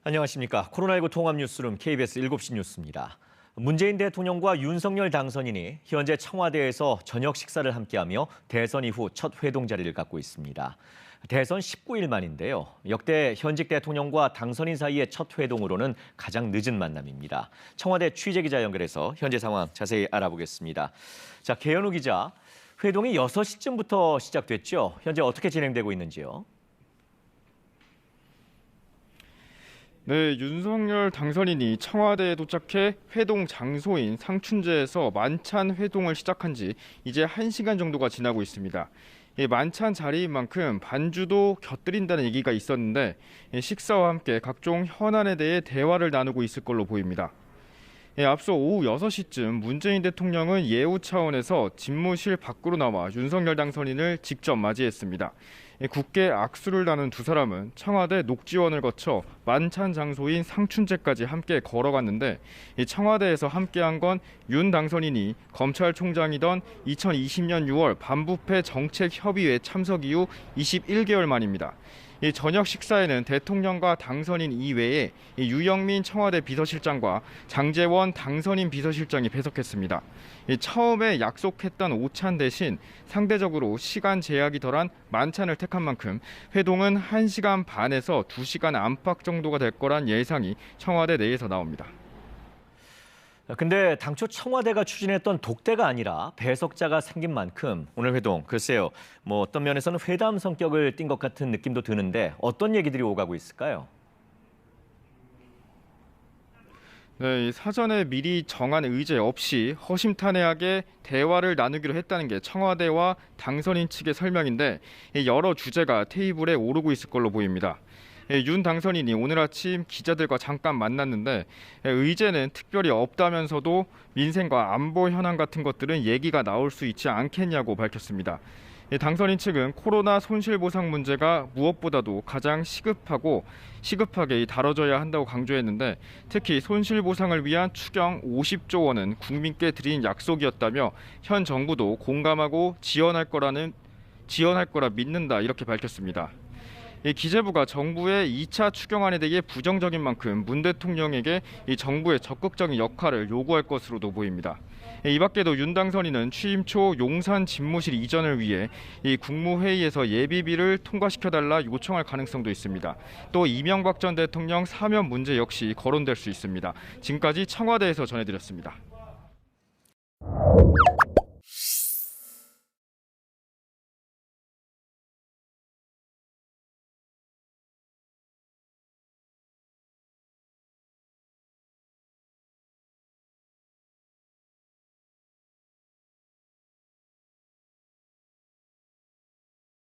안녕하십니까. 코로나19 통합 뉴스룸 KBS 7시 뉴스입니다. 문재인 대통령과 윤석열 당선인이 현재 청와대에서 저녁 식사를 함께하며 대선 이후 첫 회동 자리를 갖고 있습니다. 대선 19일 만인데요. 역대 현직 대통령과 당선인 사이의 첫 회동으로는 가장 늦은 만남입니다. 청와대 취재기자 연결해서 현재 상황 자세히 알아보겠습니다. 자, 계현우 기자, 회동이 6시쯤부터 시작됐죠. 현재 어떻게 진행되고 있는지요? 네, 윤석열 당선인이 청와대에 도착해 회동 장소인 상춘제에서 만찬 회동을 시작한 지 이제 1시간 정도가 지나고 있습니다. 만찬 자리인 만큼 반주도 곁들인다는 얘기가 있었는데 식사와 함께 각종 현안에 대해 대화를 나누고 있을 걸로 보입니다. 앞서 오후 6시쯤 문재인 대통령은 예우 차원에서 집무실 밖으로 나와 윤석열 당선인을 직접 맞이했습니다. 굳게 악수를 나눈 두 사람은 청와대 녹지원을 거쳐 만찬 장소인 상춘제까지 함께 걸어갔는데 청와대에서 함께한 건 윤 당선인이 검찰총장이던 2020년 6월 반부패 정책협의회 참석 이후 21개월 만입니다. 저녁 식사에는 대통령과 당선인 이외에 유영민 청와대 비서실장과 장제원 당선인 비서실장이 배석했습니다. 처음에 약속했던 오찬 대신 상대적으로 시간 제약이 덜한 만찬을 택한 만큼 회동은 1시간 반에서 2시간 안팎 정도가 될 거란 예상이 청와대 내에서 나옵니다. 근데 당초 청와대가 추진했던 독대가 아니라 배석자가 생긴 만큼 오늘 회동, 글쎄요, 어떤 면에서는 회담 성격을 띈 것 같은 느낌도 드는데 어떤 얘기들이 오가고 있을까요? 네, 사전에 미리 정한 의제 없이 허심탄회하게 대화를 나누기로 했다는 게 청와대와 당선인 측의 설명인데 여러 주제가 테이블에 오르고 있을 걸로 보입니다. 윤 당선인이 오늘 아침 기자들과 잠깐 만났는데 의제는 특별히 없다면서도 민생과 안보 현안 같은 것들은 얘기가 나올 수 있지 않겠냐고 밝혔습니다. 당선인 측은 코로나 손실보상 문제가 무엇보다도 가장 시급하게 다뤄져야 한다고 강조했는데 특히 손실보상을 위한 추경 50조 원은 국민께 드린 약속이었다며 현 정부도 공감하고 지원할 거라 믿는다 이렇게 밝혔습니다. 기재부가 정부의 2차 추경안에 대해 부정적인 만큼 문 대통령에게 이 정부의 적극적인 역할을 요구할 것으로도 보입니다. 이 밖에도 윤 당선인은 취임 초 용산 집무실 이전을 위해 이 국무회의에서 예비비를 통과시켜달라 요청할 가능성도 있습니다. 또 이명박 전 대통령 사면 문제 역시 거론될 수 있습니다. 지금까지 청와대에서 전해드렸습니다.